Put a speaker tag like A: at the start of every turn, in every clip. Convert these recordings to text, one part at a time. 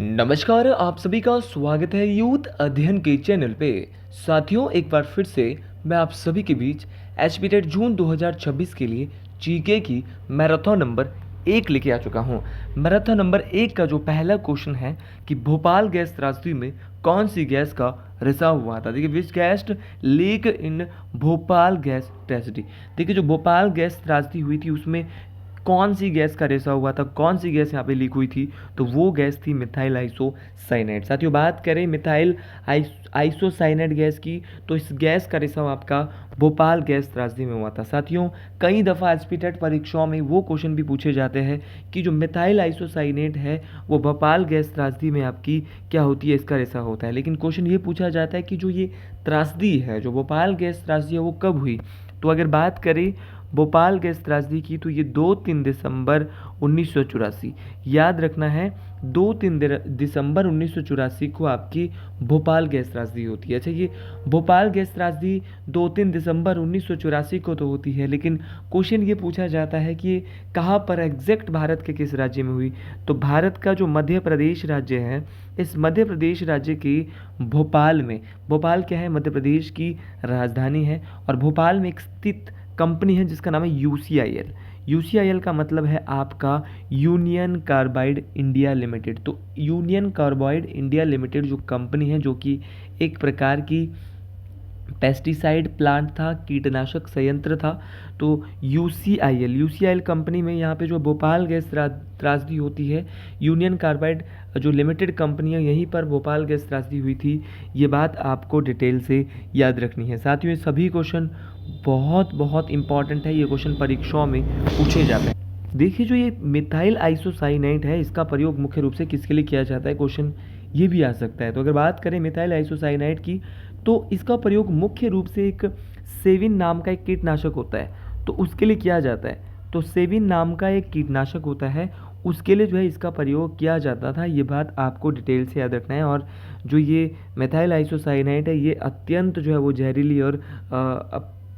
A: नमस्कार, आप सभी का स्वागत है यूथ अध्ययन के चैनल पे। साथियों, एक बार फिर से मैं आप सभी के बीच एचपीटेट जून 2026 के लिए जीके की मैराथन नंबर 1 लेके आ चुका हूँ। मैराथन नंबर 1 का जो पहला क्वेश्चन है कि भोपाल गैस त्रासदी में कौन सी गैस का रिसाव हुआ था। देखिए, which gas leak in Bhopal gas tragedy. देखिए, जो भोपाल गैस त्रासदी हुई थी उसमें कौन सी गैस का रिसाव हुआ था, कौन सी गैस यहाँ पे लीक हुई थी, तो वो गैस थी मिथाइल आइसोसाइनेट। साथियों, बात करें मिथाइल आइसोसाइनेट गैस की, तो इस गैस का रिसाव आपका भोपाल गैस त्रासदी में हुआ था। साथियों, कई दफ़ा एचपीटेट परीक्षाओं में वो क्वेश्चन भी पूछे जाते हैं कि जो मिथाइल आइसोसाइनेट है वो भोपाल गैस त्रासदी में आपकी क्या होती है, इसका रिसाव होता है। लेकिन क्वेश्चन ये पूछा जाता है कि जो ये त्रासदी है, जो भोपाल गैस त्रासदी है, वो कब हुई। तो अगर बात करें भोपाल गैस त्रासदी की, तो ये 2-3 दिसंबर 1984, याद रखना है 2-3 दिसंबर 1984 को आपकी भोपाल गैस त्रासदी होती है। अच्छा, ये भोपाल गैस त्रासदी 2-3 दिसंबर 1984 को तो होती है, लेकिन क्वेश्चन ये पूछा जाता है कि कहाँ पर एग्जैक्ट भारत के किस राज्य में हुई। तो भारत का जो मध्य प्रदेश राज्य है, इस मध्य प्रदेश राज्य के भोपाल में, भोपाल क्या है, मध्य प्रदेश की राजधानी है, और भोपाल में एक स्थित कंपनी है जिसका नाम है यूसीआईएल। यूसीआईएल का मतलब है आपका यूनियन कार्बाइड इंडिया लिमिटेड। तो यूनियन कार्बाइड इंडिया लिमिटेड जो कंपनी है, जो कि एक प्रकार की पेस्टिसाइड प्लांट था, कीटनाशक संयंत्र था, तो यूसीआईएल कंपनी में यहाँ पे जो भोपाल गैस त्रासदी होती है, यूनियन कार्बाइड जो लिमिटेड कंपनी है, यहीं पर भोपाल गैस त्रासदी हुई थी। ये बात आपको डिटेल से याद रखनी है। साथियों, ये सभी क्वेश्चन बहुत बहुत इंपॉर्टेंट है, ये क्वेश्चन परीक्षाओं में पूछे जाते हैं। देखिए, जो ये मिथाइल आइसोसाइनेट है, इसका प्रयोग मुख्य रूप से किसके लिए किया जाता है, क्वेश्चन ये भी आ सकता है। तो अगर बात करें मिथाइल आइसोसाइनाइड की, तो इसका प्रयोग मुख्य रूप से एक सेविन नाम का एक कीटनाशक होता है, तो उसके लिए किया जाता है। तो सेविन नाम का एक कीटनाशक होता है, उसके लिए जो है इसका प्रयोग किया जाता था। ये बात आपको डिटेल से याद रखना है। और जो ये मिथाइल आइसोसाइनाइड है, ये अत्यंत जो है वो जहरीली और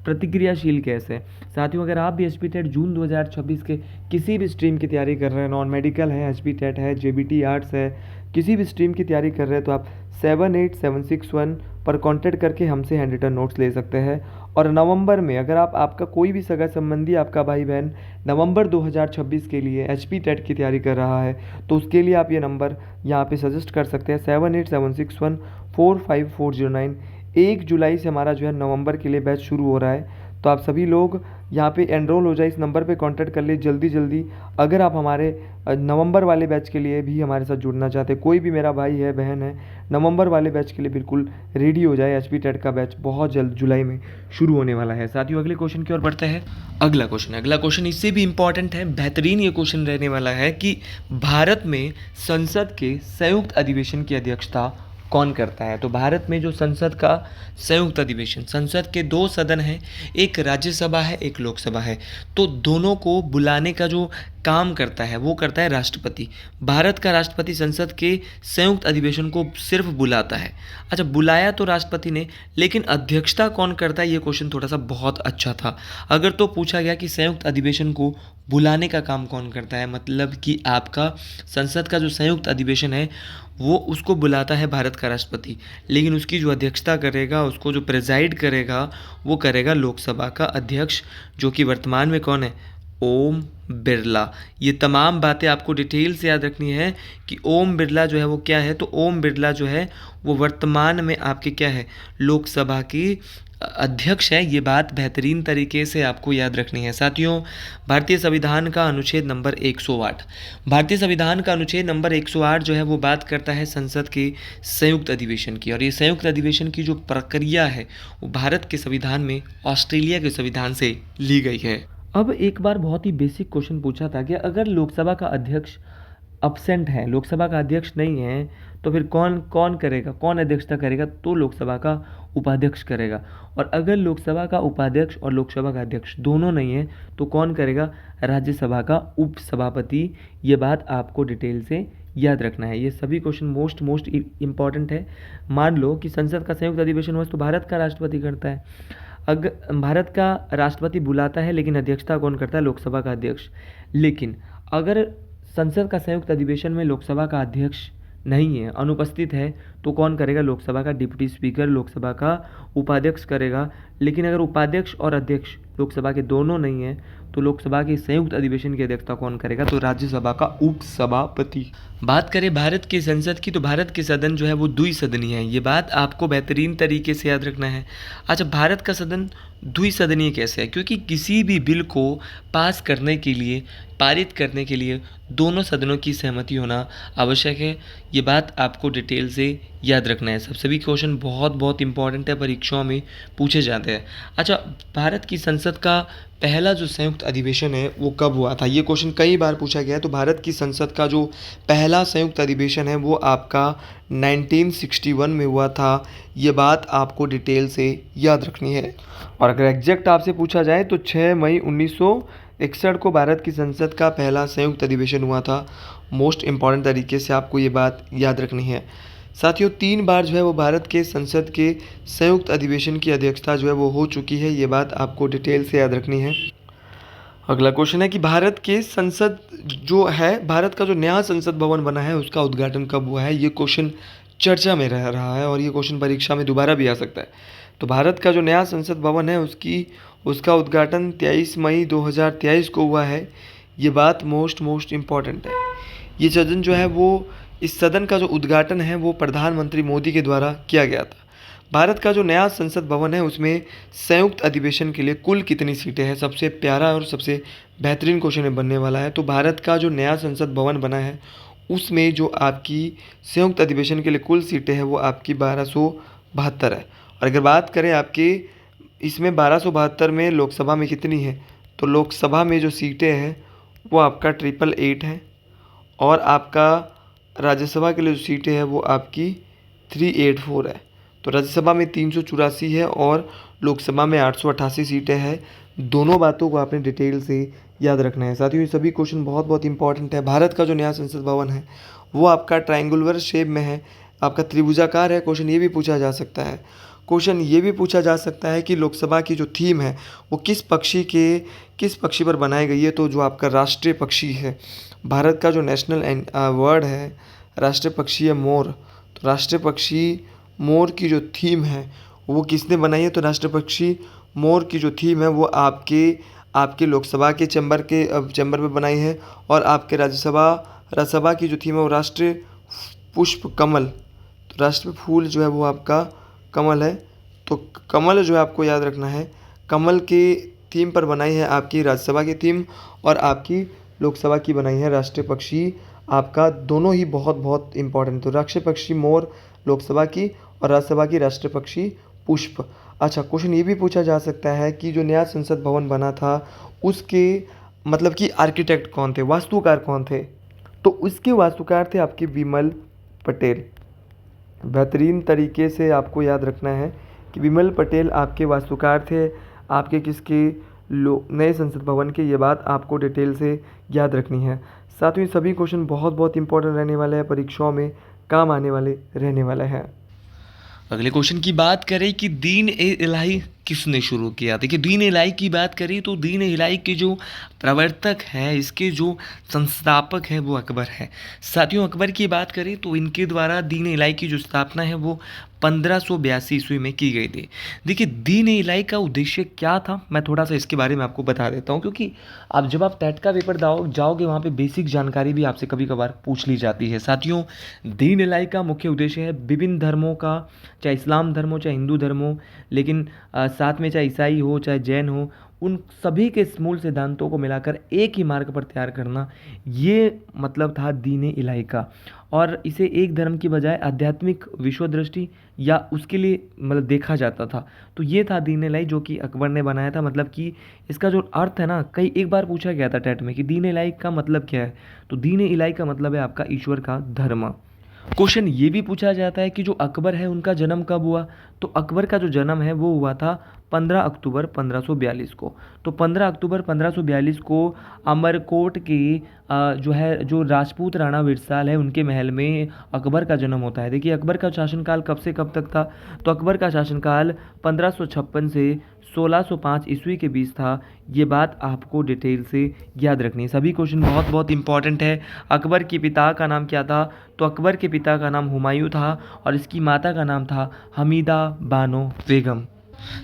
A: प्रतिक्रियाशील गैस है। साथियों, अगर आप भी एचपीटेट जून 2026 के किसी भी स्ट्रीम की तैयारी कर रहे हैं, नॉन मेडिकल है, एचपीटेट है, जेबीटी आर्ट्स है, किसी भी स्ट्रीम की तैयारी कर रहे हैं, तो आप 78761 पर कांटेक्ट करके हमसे हैंड रिटन नोट्स ले सकते हैं। और नवंबर में अगर आपका कोई भी सगा संबंधी, आपका भाई बहन नवंबर 2026 के लिए एचपीटेट की तैयारी कर रहा है, तो उसके लिए आप ये नंबर यहाँ पे सजेस्ट कर सकते हैं, 78761 45409। 1 जुलाई से हमारा जो है नवंबर के लिए बैच शुरू हो रहा है, तो आप सभी लोग यहाँ पे एनरोल हो जाए, इस नंबर पे कांटेक्ट कर ले जल्दी जल्दी। अगर आप हमारे नवंबर वाले बैच के लिए भी हमारे साथ जुड़ना चाहते हैं, कोई भी मेरा भाई है, बहन है, नवंबर वाले बैच के लिए बिल्कुल रेडी हो जाए। एचपीटेट का बैच बहुत जल्द जुलाई में शुरू होने वाला है। साथियों, अगले क्वेश्चन की ओर बढ़ते हैं। अगला क्वेश्चन इससे भी इम्पॉर्टेंट है, बेहतरीन ये क्वेश्चन रहने वाला है कि भारत में संसद के संयुक्त अधिवेशन की अध्यक्षता कौन करता है। तो भारत में जो संसद का संयुक्त अधिवेशन, संसद के 2 सदन हैं, एक राज्यसभा है, एक लोकसभा है, तो दोनों को बुलाने का जो काम करता है वो करता है राष्ट्रपति। भारत का राष्ट्रपति संसद के संयुक्त अधिवेशन को सिर्फ बुलाता है। अच्छा, बुलाया तो राष्ट्रपति ने, लेकिन अध्यक्षता कौन करता है, ये क्वेश्चन थोड़ा सा बहुत अच्छा था। अगर तो पूछा गया कि संयुक्त अधिवेशन को बुलाने का काम कौन करता है, मतलब कि आपका संसद का जो संयुक्त अधिवेशन है वो उसको बुलाता है भारत का राष्ट्रपति, लेकिन उसकी जो अध्यक्षता करेगा, उसको जो प्रेजाइड करेगा, वो करेगा लोकसभा का अध्यक्ष, जो कि वर्तमान में कौन है, ओम बिरला। ये तमाम बातें आपको डिटेल से याद रखनी है कि ओम बिरला जो है वो क्या है। तो ओम बिरला जो है वो वर्तमान में आपके क्या है, लोकसभा की अध्यक्ष है। ये बात बेहतरीन तरीके से आपको याद रखनी है। साथियों, भारतीय संविधान का अनुच्छेद नंबर 108, भारतीय संविधान का अनुच्छेद नंबर 108 जो है वो बात करता है संसद के संयुक्त अधिवेशन की, और ये संयुक्त अधिवेशन की जो प्रक्रिया है वो भारत के संविधान में ऑस्ट्रेलिया के संविधान से ली गई है। अब एक बार बहुत ही बेसिक क्वेश्चन पूछा था कि अगर लोकसभा का अध्यक्ष अब्सेंट है, लोकसभा का अध्यक्ष नहीं है, तो फिर कौन कौन करेगा, कौन अध्यक्षता करेगा, तो लोकसभा का उपाध्यक्ष करेगा। और अगर लोकसभा का उपाध्यक्ष और लोकसभा का अध्यक्ष दोनों नहीं है, तो कौन करेगा, राज्यसभा का उपसभापति। ये बात आपको डिटेल से याद रखना है। ये सभी क्वेश्चन मोस्ट इम्पॉर्टेंट है। मान लो कि संसद का संयुक्त अधिवेशन हुआ तो भारत का राष्ट्रपति करता है, अगर भारत का राष्ट्रपति बुलाता है, लेकिन अध्यक्षता कौन करता है, लोकसभा का अध्यक्ष। लेकिन अगर संसद का संयुक्त अधिवेशन में लोकसभा का अध्यक्ष नहीं है, अनुपस्थित है, तो कौन करेगा? लोकसभा का डिप्टी स्पीकर लोकसभा का उपाध्यक्ष करेगा। लेकिन अगर उपाध्यक्ष और अध्यक्ष लोकसभा के दोनों नहीं हैं तो लोकसभा के संयुक्त अधिवेशन की अध्यक्षता कौन करेगा? तो राज्यसभा का उपसभापति। बात करें भारत के संसद की, तो भारत के सदन जो है वो द्विसदनीय है। ये बात आपको बेहतरीन तरीके से याद रखना है। अच्छा, भारत का सदन द्विसदनीय कैसे है? क्योंकि किसी भी बिल को पास करने के लिए, पारित करने के लिए दोनों सदनों की सहमति होना आवश्यक है। ये बात आपको डिटेल से याद रखना है। सब सभी क्वेश्चन बहुत बहुत इंपॉर्टेंट है, परीक्षाओं में पूछे जाते हैं। अच्छा, भारत की संसद का पहला जो संयुक्त अधिवेशन है वो कब हुआ था? ये क्वेश्चन कई बार पूछा गया है। तो भारत की संसद का जो पहला संयुक्त अधिवेशन है वो आपका 1961 में हुआ था। ये बात आपको डिटेल से याद रखनी है। और अगर एग्जैक्ट आपसे पूछा जाए तो 6 मई 1961 को भारत की संसद का पहला संयुक्त अधिवेशन हुआ था। मोस्ट इम्पॉर्टेंट तरीके से आपको ये बात याद रखनी है। साथियों, 3 बार जो है वो भारत के संसद के संयुक्त अधिवेशन की अध्यक्षता जो है वो हो चुकी है। ये बात आपको डिटेल से याद रखनी है। अगला क्वेश्चन है कि भारत के संसद जो है, भारत का जो नया संसद भवन बना है उसका उद्घाटन कब हुआ है? ये क्वेश्चन चर्चा में रह रहा है और ये क्वेश्चन परीक्षा में दोबारा भी आ सकता है। तो भारत का जो नया संसद भवन है उसका उद्घाटन 23 मई 2023 को हुआ है। ये बात मोस्ट इम्पॉर्टेंट है। ये सदन जो है वो, इस सदन का जो उद्घाटन है वो प्रधानमंत्री मोदी के द्वारा किया गया था। भारत का जो नया संसद भवन है उसमें संयुक्त अधिवेशन के लिए कुल कितनी सीटें हैं? सबसे प्यारा और सबसे बेहतरीन क्वेश्चन बनने वाला है। तो भारत का जो नया संसद भवन बना है उसमें जो आपकी संयुक्त अधिवेशन के लिए कुल सीटें हैं वो आपकी 1272 है। और अगर बात करें आपके इसमें 1272 में लोकसभा में कितनी है? तो लोकसभा में जो सीटें हैं वो आपका 888 है। और आपका राज्यसभा के लिए जो सीटें हैं वो आपकी 384 है। तो राज्यसभा में 384 है और लोकसभा में 888 सीटें हैं। दोनों बातों को आपने डिटेल से याद रखना है। साथियों, ये सभी क्वेश्चन बहुत बहुत इंपॉर्टेंट है। भारत का जो नया संसद भवन है वो आपका ट्रायंगुलर शेप में है, आपका त्रिभुजाकार है। क्वेश्चन ये भी पूछा जा सकता है। क्वेश्चन ये भी पूछा जा सकता है कि लोकसभा की जो थीम है वो किस पक्षी पर बनाई गई है? तो जो आपका राष्ट्रीय पक्षी है, भारत का जो नेशनल वर्ड है, राष्ट्रीय पक्षी है मोर। तो राष्ट्रीय पक्षी मोर की जो थीम है वो किसने बनाई है? तो राष्ट्रीय पक्षी मोर की जो थीम है वो आपके लोकसभा के चैम्बर पे बनाई है। और आपके राज्यसभा की जो थीम है वो राष्ट्रीय पुष्प कमल, तो राष्ट्रीय फूल जो है वो आपका कमल है। तो कमल जो है आपको याद रखना है, कमल के थीम पर बनाई है आपकी राज्यसभा की थीम और आपकी लोकसभा की बनाई है राष्ट्रीय पक्षी। आपका दोनों ही बहुत बहुत इंपॉर्टेंट। तो राष्ट्रीय पक्षी मोर लोकसभा की और राज्यसभा की राष्ट्रीय पक्षी पुष्प। अच्छा, क्वेश्चन ये भी पूछा जा सकता है कि जो नया संसद भवन बना था उसके मतलब कि आर्किटेक्ट कौन थे, वास्तुकार कौन थे? तो उसके वास्तुकार थे आपके विमल पटेल। बेहतरीन तरीके से आपको याद रखना है कि विमल पटेल आपके वास्तुकार थे आपके किसके नए संसद भवन के। ये बात आपको डिटेल से याद रखनी है। साथ ही सभी क्वेश्चन बहुत बहुत इंपॉर्टेंट रहने वाले हैं, परीक्षाओं में काम आने वाले रहने वाले हैं। अगले क्वेश्चन की बात करें कि दीन ए इलाही किसने शुरू किया? देखिए, दीन इलाही की बात करें तो दीन इलाही के जो प्रवर्तक हैं, इसके जो संस्थापक हैं वो अकबर है। साथियों, अकबर की बात करें तो इनके द्वारा दीन इलाही की जो स्थापना है वो 1582 ईस्वी में की गई थी। देखिए, दीन इलाही का उद्देश्य क्या था, मैं थोड़ा सा इसके बारे में आपको बता देता हूँ, क्योंकि आप जब आप टेट का पेपर जाओगे वहाँ पे बेसिक जानकारी भी आपसे कभी कभार पूछ ली जाती है। साथियों, दीन इलाही का मुख्य उद्देश्य है विभिन्न धर्मों का, चाहे इस्लाम धर्म हो चाहे हिंदू धर्म हो, लेकिन साथ में चाहे ईसाई हो चाहे जैन हो, उन सभी के मूल सिद्धांतों को मिलाकर एक ही मार्ग पर तैयार करना, ये मतलब था दीन इलाही का। और इसे एक धर्म की बजाय आध्यात्मिक विश्व दृष्टि या उसके लिए मतलब देखा जाता था। तो ये था दीन इलाही जो कि अकबर ने बनाया था। मतलब कि इसका जो अर्थ है ना, कई एक बार पूछा गया था टेट में कि दीन इलाही का मतलब क्या है? तो दीन इलाही का मतलब है आपका ईश्वर का धर्म। क्वेश्चन ये भी पूछा जाता है कि जो अकबर है उनका जन्म कब हुआ? तो अकबर का जो जन्म है वो हुआ था 15 अक्टूबर 1542 को। तो 15 अक्टूबर 1542 को अमरकोट की जो राजपूत राणा विरसाल है उनके महल में अकबर का जन्म होता है। देखिए अकबर का शासनकाल कब से कब तक था, तो अकबर का शासनकाल 1556 से 1605 ईस्वी के बीच था। ये बात आपको डिटेल से याद रखनी है। सभी क्वेश्चन बहुत बहुत इंपॉर्टेंट है। अकबर के पिता का नाम क्या था, तो अकबर के पिता का नाम हुमायूं था और इसकी माता का नाम था हमीदा बानो बेगम।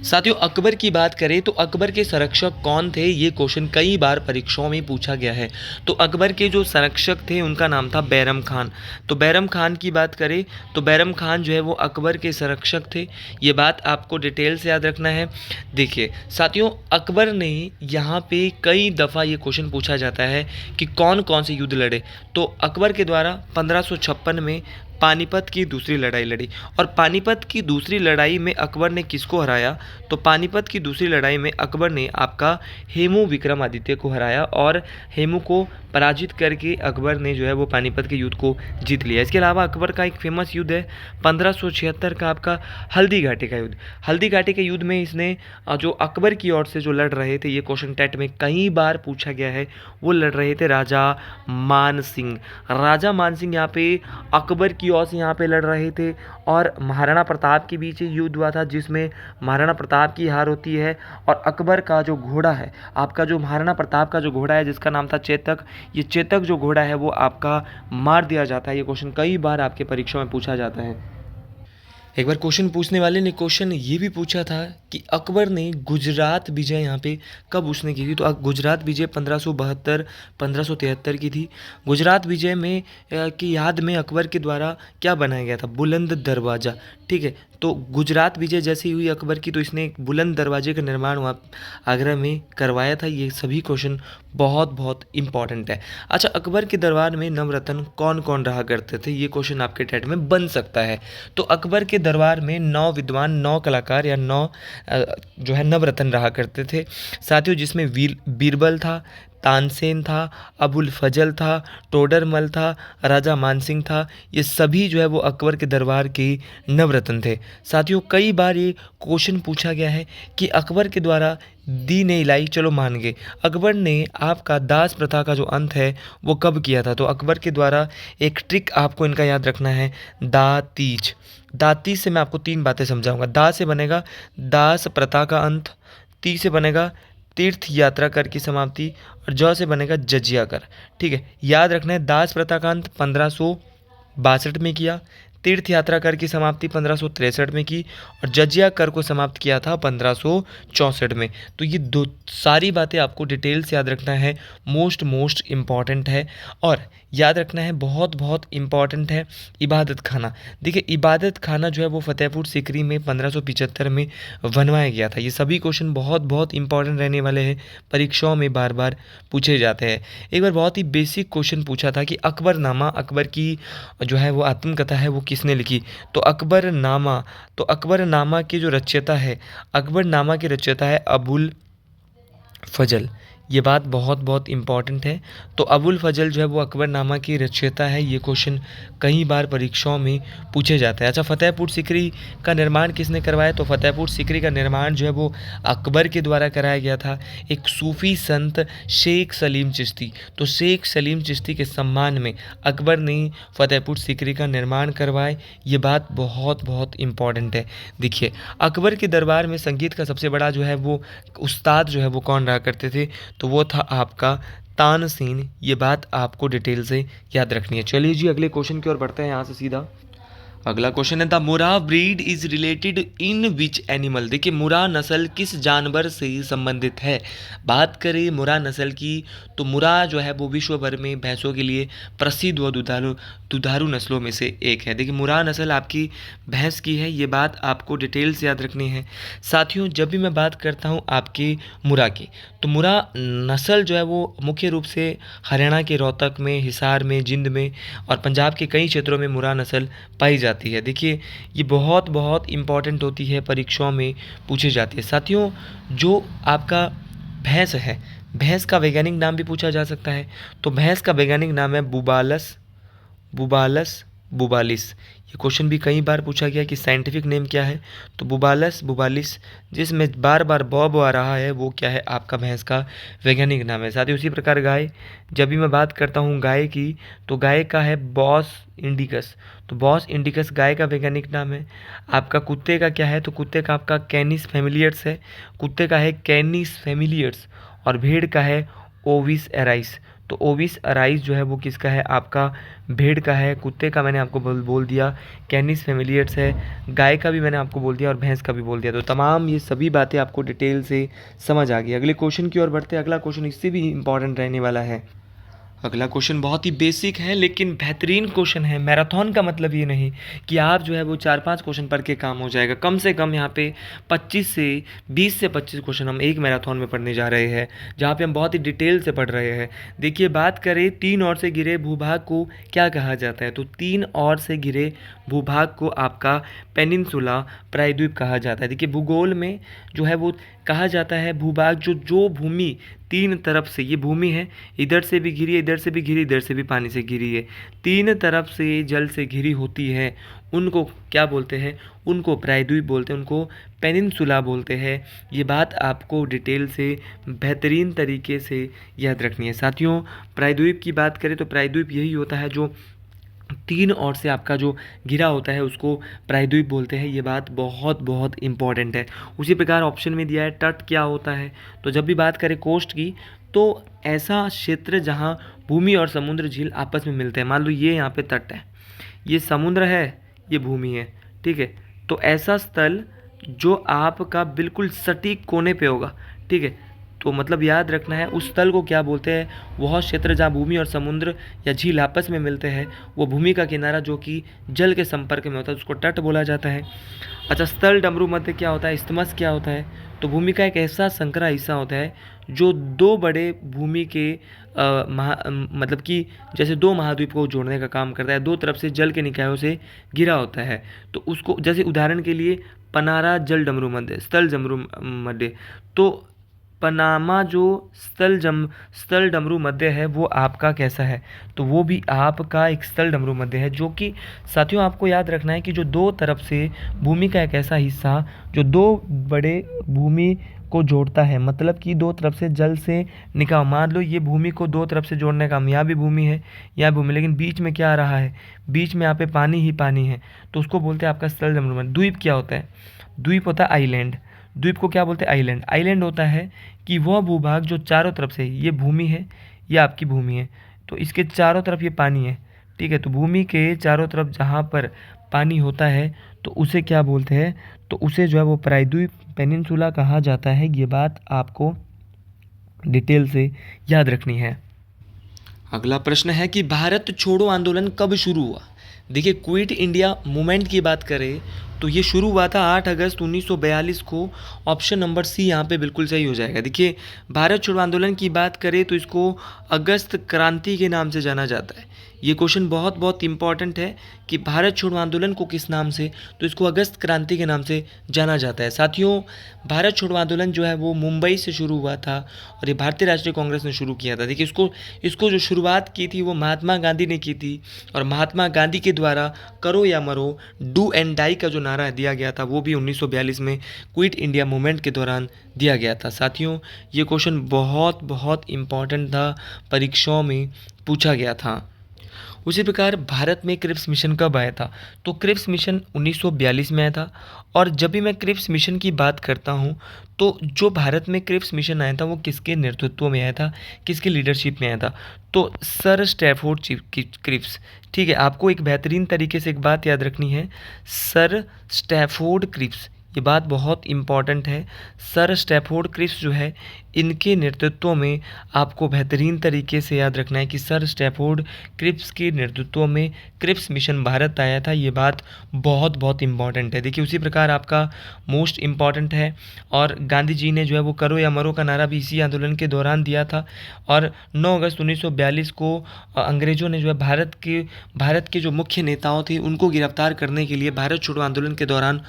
A: साथियों अकबर की बात करें तो अकबर के संरक्षक कौन थे, ये क्वेश्चन कई बार परीक्षाओं में पूछा गया है। तो अकबर के जो संरक्षक थे उनका नाम था बैरम खान। तो बैरम खान की बात करें तो बैरम खान जो है वो अकबर के संरक्षक थे। ये बात आपको डिटेल से याद रखना है। देखिए साथियों अकबर ने यहाँ पे कई दफ़ा ये क्वेश्चन पूछा जाता है कि कौन कौन से युद्ध लड़े। तो अकबर के द्वारा 1556 में पानीपत की दूसरी लड़ाई लड़ी और पानीपत की दूसरी लड़ाई में अकबर ने किसको हराया, तो पानीपत की दूसरी लड़ाई में अकबर ने आपका हेमू विक्रमादित्य को हराया और हेमू को पराजित करके अकबर ने जो है वो पानीपत के युद्ध को जीत लिया। इसके अलावा अकबर का एक फेमस युद्ध है 1576 का आपका हल्दी घाटी का युद्ध। हल्दी घाटी के युद्ध में इसने जो अकबर की ओर से जो लड़ रहे थे, ये क्वेश्चन टेट में कई बार पूछा गया है, वो लड़ रहे थे राजा मान सिंह। राजा मान सिंह यहाँ पे अकबर की ओर से यहाँ पे लड़ रहे थे और महाराणा प्रताप के बीच ये युद्ध हुआ था जिसमें महाराणा प्रताप की हार होती है और अकबर का जो घोड़ा है, आपका जो महाराणा प्रताप का जो घोड़ा है जिसका नाम था चेतक, ये चेतक जो घोड़ा है वो आपका मार दिया जाता है। ये क्वेश्चन कई बार आपके परीक्षा में पूछा जाता है। एक बार क्वेश्चन पूछने वाले ने क्वेश्चन ये भी पूछा था कि अकबर ने गुजरात विजय यहाँ पे कब उसने की थी, तो गुजरात विजय 1572-1573 की थी। गुजरात विजय में की याद में अकबर के द्वारा क्या बनाया गया था, बुलंद दरवाज़ा। ठीक है, तो गुजरात विजय जैसी हुई अकबर की तो इसने एक बुलंद दरवाजे का निर्माण वहाँ आगरा में करवाया था। ये सभी क्वेश्चन बहुत बहुत इंपॉर्टेंट है। अच्छा अकबर के दरबार में नवरत्न कौन कौन रहा करते थे, ये क्वेश्चन आपके टेट में बन सकता है। तो अकबर के दरबार में 9 विद्वान, 9 कलाकार या 9 जो है नवरत्न रहा करते थे साथियों, जिसमें बीरबल था, तानसेन था, अबुल फजल था, टोडरमल था, राजा मानसिंह था। ये सभी जो है वो अकबर के दरबार के नवरत्न थे। साथियों कई बार ये क्वेश्चन पूछा गया है कि अकबर के द्वारा दी नहीं लाई, चलो मान गए, अकबर ने आपका दास प्रथा का जो अंत है वो कब किया था, तो अकबर के द्वारा एक ट्रिक आपको इनका याद रखना है, दातीज। दातीज से मैं आपको 3 बातें समझाऊंगा। दा से बनेगा दास प्रथा का अंत, ती से बनेगा तीर्थ यात्रा कर की समाप्ति और ज से बनेगा जजिया कर। ठीक है, याद रखना है दास प्रथा का अंत 1562 में किया, तीर्थ यात्रा कर की समाप्ति 1563 में की और जजिया कर को समाप्त किया था 1564 में। तो ये दो सारी बातें आपको डिटेल से याद रखना है, मोस्ट इम्पॉर्टेंट है। और याद रखना है बहुत बहुत इम्पॉर्टेंट है इबादत खाना। देखिए इबादत खाना जो है वो फतेहपुर सीकरी में 1575 में बनवाया गया था। ये सभी क्वेश्चन बहुत बहुत इंपॉर्टेंट रहने वाले हैं, परीक्षाओं में बार बार पूछे जाते हैं। एक बार बहुत ही बेसिक क्वेश्चन पूछा था कि अकबरनामा, अकबर की जो है वो आत्मकथा है वो किसने लिखी, तो अकबरनामा, तो अकबरनामा के जो रचयिता है, अकबरनामा के रचयिता है अबुल फजल। ये बात बहुत बहुत इम्पॉर्टेंट है। तो अबुल फजल जो है वो अकबरनामा की रचयिता है। ये क्वेश्चन कई बार परीक्षाओं में पूछे जाते हैं। अच्छा फतेहपुर सीकरी का निर्माण किसने करवाया, तो फतेहपुर सीकरी का निर्माण जो है वो अकबर के द्वारा कराया गया था, एक सूफ़ी संत शेख सलीम चिश्ती। तो शेख सलीम चिश्ती के सम्मान में अकबर ने फतेहपुर सीकरी का निर्माण करवाए। ये बात बहुत बहुत इम्पॉर्टेंट है। देखिए अकबर के दरबार में संगीत का सबसे बड़ा जो है वो उस्ताद जो है वो कौन रहा करते थे, तो वो था आपका तानसेन। ये बात आपको डिटेल से याद रखनी है। चलिए जी अगले क्वेश्चन की ओर बढ़ते हैं यहाँ से सीधा। अगला क्वेश्चन है द मुरा breed is related in which animal. देखिए मुरा नस्ल किस जानवर से संबंधित है। बात करें मुरा नस्ल की तो मुरा जो है वो विश्व भर में भैंसों के लिए प्रसिद्ध व दुधारू नस्लों में से एक है। देखिए मुरा नस्ल आपकी भैंस की है, ये बात आपको डिटेल से याद रखनी है। साथियों जब भी मैं बात करता हूँ आपके मुरा की, तो मुरा नस्ल जो है वो मुख्य रूप से हरियाणा के रोहतक में, हिसार में, जिंद में और पंजाब के कई क्षेत्रों में मुरा नस्ल पाई जाती है। देखिए ये बहुत बहुत इम्पॉर्टेंट होती है, परीक्षाओं में पूछी जाती है। साथियों जो आपका भैंस है, भैंस का वैज्ञानिक नाम भी पूछा जा सकता है। तो भैंस का वैज्ञानिक नाम है बुबालस बुबालिस। ये क्वेश्चन भी कई बार पूछा गया कि साइंटिफिक नेम क्या है, तो बुबालस बुबालिस, जिसमें बार बार बॉब आ रहा है, वो क्या है आपका भैंस का वैज्ञानिक नाम है। साथ ही उसी प्रकार गाय, जब भी मैं बात करता हूँ गाय की, तो गाय का है बॉस इंडिकस, तो बॉस इंडिकस गाय का वैज्ञानिक नाम है। आपका कुत्ते का क्या है, तो कुत्ते का आपका कैनिस फैमिलियर्स है, कुत्ते का है कैनिस फैमिलियर्स। और भेड़ का है ओविस एराइस, तो ओविस अराइस जो है वो किसका है, आपका भेड़ का है। कुत्ते का मैंने आपको बोल दिया कैनिस फैमिलियर्स है, गाय का भी मैंने आपको बोल दिया और भैंस का भी बोल दिया। तो तमाम ये सभी बातें आपको डिटेल से समझ आ गई। अगले क्वेश्चन की ओर बढ़ते हैं। अगला क्वेश्चन इससे भी इंपॉर्टेंट रहने वाला है। अगला क्वेश्चन बहुत ही बेसिक है लेकिन बेहतरीन क्वेश्चन है। मैराथन का मतलब ये नहीं कि आप जो है वो 4-5 क्वेश्चन पढ़ के काम हो जाएगा। कम से कम यहाँ पे 20 से 25 क्वेश्चन हम एक मैराथन में पढ़ने जा रहे हैं, जहाँ पे हम बहुत ही डिटेल से पढ़ रहे हैं। देखिए, बात करें 3 ओर से घिरे भूभाग को क्या कहा जाता है, तो 3 ओर से घिरे भूभाग को आपका पेनिनसुला प्रायद्वीप कहा जाता है। देखिए, भूगोल में जो है वो कहा जाता है भूभाग जो भूमि 3 तरफ से, ये भूमि है, इधर से भी घिरी है, इधर से भी घिरी, इधर से भी पानी से घिरी है, 3 तरफ से जल से घिरी होती है, उनको क्या बोलते हैं, उनको प्रायद्वीप बोलते हैं, उनको पेनिनसुला बोलते हैं। ये बात आपको डिटेल से बेहतरीन तरीके से याद रखनी है। साथियों, प्रायद्वीप की बात करें तो प्रायद्वीप यही होता है जो 3 ओर से आपका जो घिरा होता है उसको प्रायद्वीप बोलते हैं। ये बात बहुत बहुत इंपॉर्टेंट है। उसी प्रकार ऑप्शन में दिया है तट क्या होता है, तो जब भी बात करें कोस्ट की, तो ऐसा क्षेत्र जहाँ भूमि और समुद्र झील आपस में मिलते हैं। मान लो ये यहाँ पे तट है, ये समुद्र है, ये भूमि है, ठीक है। तो ऐसा स्थल जो आपका बिल्कुल सटीक कोने पे होगा, ठीक है, तो मतलब याद रखना है उस स्थल को क्या बोलते हैं, वह क्षेत्र जहाँ भूमि और समुद्र या झील आपस में मिलते हैं, वो भूमि का किनारा जो कि जल के संपर्क में होता है उसको तट बोला जाता है। अच्छा, स्थल डमरू मध्य क्या होता है, इस्थमस क्या होता है, तो भूमि का एक ऐसा संकरा हिस्सा होता है जो 2 बड़े भूमि के मतलब कि जैसे 2 महाद्वीप को जोड़ने का काम करता है, 2 तरफ से जल के निकायों से घिरा होता है। तो उसको जैसे उदाहरण के लिए पनारा जल डमरू मध्य, स्थल डमरू मध्य, तो पनामा जो स्थल डमरू मध्य है वो आपका कैसा है, तो वो भी आपका एक स्थल डमरू मध्य है। जो कि साथियों आपको याद रखना है कि जो 2 तरफ से भूमि का एक ऐसा हिस्सा जो 2 बड़े भूमि को जोड़ता है, मतलब कि 2 तरफ से जल से निकाय, मान लो ये भूमि को 2 तरफ से जोड़ने का, यहाँ भी भूमि है, यहाँ भूमि, लेकिन बीच में क्या आ रहा है, बीच में यहाँ पे पानी ही पानी है, तो उसको बोलते हैं आपका स्थल डमरू मध्य। द्वीप क्या होता है, द्वीप होता है आइलैंड। द्वीप को क्या बोलते हैं, आइलैंड। आइलैंड होता है कि वह भूभाग जो चारों तरफ से, ये भूमि है, ये आपकी भूमि है, तो इसके चारों तरफ ये पानी है, ठीक है, तो भूमि के चारों तरफ जहाँ पर पानी होता है तो उसे क्या बोलते हैं, तो उसे जो है वो प्रायद्वीप पेनिनसुला कहा जाता है। ये बात आपको डिटेल से याद रखनी है। अगला प्रश्न है कि भारत छोड़ो आंदोलन कब शुरू हुआ। देखिए, क्विट इंडिया मूवमेंट की बात करें तो ये शुरू हुआ था 8 अगस्त 1942 को। ऑप्शन नंबर सी यहाँ पे बिल्कुल सही हो जाएगा। देखिए, भारत छोड़ो आंदोलन की बात करें तो इसको अगस्त क्रांति के नाम से जाना जाता है। ये क्वेश्चन बहुत बहुत इंपॉर्टेंट है कि भारत छोड़ो आंदोलन को किस नाम से, तो इसको अगस्त क्रांति के नाम से जाना जाता है। साथियों, भारत छोड़ो आंदोलन जो है वो मुंबई से शुरू हुआ था और ये भारतीय राष्ट्रीय कांग्रेस ने शुरू किया था। देखिए, इसको जो शुरुआत की थी वो महात्मा गांधी ने की थी और महात्मा गांधी के द्वारा करो या मरो, डू एंड डाई का जो नारा दिया गया था वो भी 1942 में क्विट इंडिया मूवमेंट के दौरान दिया गया था। साथियों, ये क्वेश्चन बहुत बहुत इम्पॉर्टेंट था, परीक्षाओं में पूछा गया था। उसी प्रकार भारत में क्रिप्स मिशन कब आया था, तो क्रिप्स मिशन 1942 में आया था। और जब भी मैं क्रिप्स मिशन की बात करता हूँ तो जो भारत में क्रिप्स मिशन आया था वो किसके नेतृत्व में आया था, किसके लीडरशिप में आया था, तो सर स्टैफोर्ड क्रिप्स। ठीक है, आपको एक बेहतरीन तरीके से एक बात याद रखनी है, सर स्टैफोर्ड क्रिप्स, ये बात बहुत इम्पॉर्टेंट है। सर स्टैफोर्ड क्रिप्स जो है इनके नेतृत्व में आपको बेहतरीन तरीके से याद रखना है कि सर स्टैफोर्ड क्रिप्स के नेतृत्व में क्रिप्स मिशन भारत आया था। ये बात बहुत बहुत इम्पॉर्टेंट है। देखिए, उसी प्रकार आपका मोस्ट इम्पॉर्टेंट है, और गांधी जी ने जो है वो करो या मरो का नारा भी इसी आंदोलन के दौरान दिया था। और 9 अगस्त 1942 को अंग्रेज़ों ने जो है भारत के जो मुख्य नेताओं थे उनको गिरफ्तार करने के लिए भारत छोड़ो आंदोलन के दौरान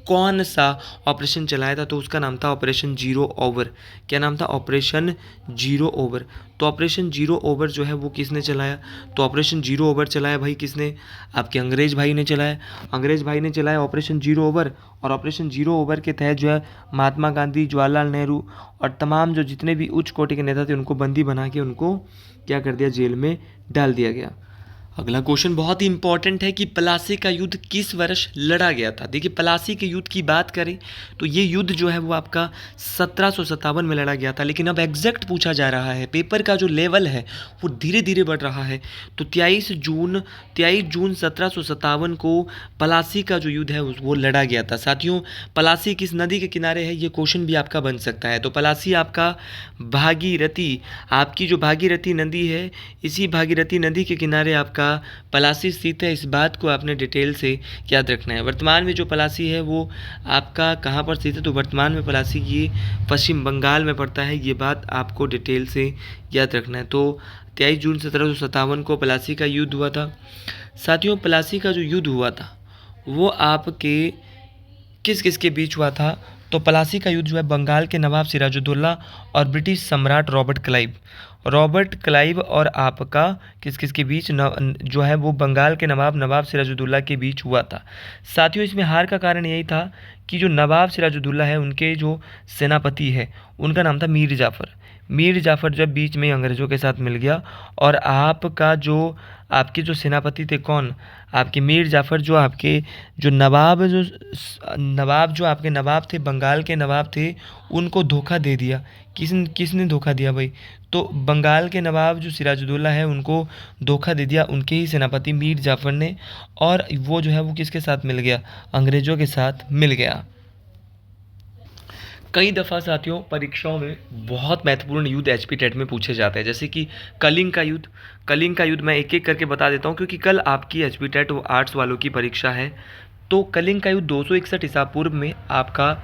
A: कौन सा ऑपरेशन चलाया था, तो उसका नाम था ऑपरेशन जीरो ओवर। क्या नाम था? Operation zero over. तो ऑपरेशन जीरो ओवर जो है वो किसने चलाया? तो ऑपरेशन जीरो ओवर चलाया भाई किसने? आपके अंग्रेज भाई ने चलाया। अंग्रेज भाई ने चलाया ऑपरेशन जीरो ओवर। और ऑपरेशन जीरो ओवर के तहत जो है महात्मा गांधी, जवाहरलाल नेहरू और तमाम जो जितने भी उच्च कोटि के नेता थे उनको बंदी बना के उनको क्या कर दिया? जेल में डाल दिया गया। अगला क्वेश्चन बहुत ही इंपॉर्टेंट है कि प्लासी का युद्ध किस वर्ष लड़ा गया था। देखिए प्लासी के युद्ध की बात करें तो ये युद्ध जो है वो आपका 1757 में लड़ा गया था, लेकिन अब एग्जैक्ट पूछा जा रहा है, पेपर का जो लेवल है वो धीरे धीरे बढ़ रहा है। तो 23 जून 1757 को प्लासी का जो युद्ध है वो लड़ा गया था। साथियों प्लासी किस नदी के किनारे है, ये क्वेश्चन भी आपका बन सकता है। तो प्लासी आपका भागीरथी, आपकी जो भागीरथी नदी है, इसी भागीरथी नदी के किनारे आपका पलासी स्थित है। इस बात को आपने डिटेल से याद रखना है। वर्तमान में जो पलासी है वो आपका कहाँ पर स्थित है? तो वर्तमान में पलासी ये पश्चिम बंगाल में पड़ता है। ये बात आपको डिटेल से याद रखना है। तो 23 जून 1757 को पलासी का युद्ध हुआ था। साथियों पलासी का जो युद्ध हुआ था वो आपके किस किस के बीच हुआ था? तो पलासी का युद्ध जो है बंगाल के नवाब सिराजुद्दौला और ब्रिटिश सम्राट रॉबर्ट क्लाइव और आपका किस किस के बीच जो है वो बंगाल के नवाब सिराजुद्दौला के बीच हुआ था। साथियों इसमें हार का कारण यही था कि जो नवाब सिराजुद्दौला है उनके जो सेनापति है उनका नाम था मीर जाफ़र जब बीच में अंग्रेज़ों के साथ मिल गया और आपके जो सेनापति थे कौन? आपके मीर जाफ़र जो आपके जो नवाब जो आपके नवाब थे, बंगाल के नवाब थे, उनको धोखा दे दिया। किसने धोखा दिया भाई? तो बंगाल के नवाब जो सिराजुद्दौला है उनको धोखा दे दिया उनके ही सेनापति मीर जाफ़र ने, और वो जो है वो किसके साथ मिल गया? अंग्रेज़ों के साथ मिल गया। कई दफ़ा साथियों परीक्षाओं में बहुत महत्वपूर्ण युद्ध एचपी टेट में पूछे जाते हैं, जैसे कि कलिंग का युद्ध मैं एक एक करके बता देता हूँ क्योंकि कल आपकी एचपी टेट वो आर्ट्स वालों की परीक्षा है। तो कलिंग का युद्ध 261 ईसा पूर्व में आपका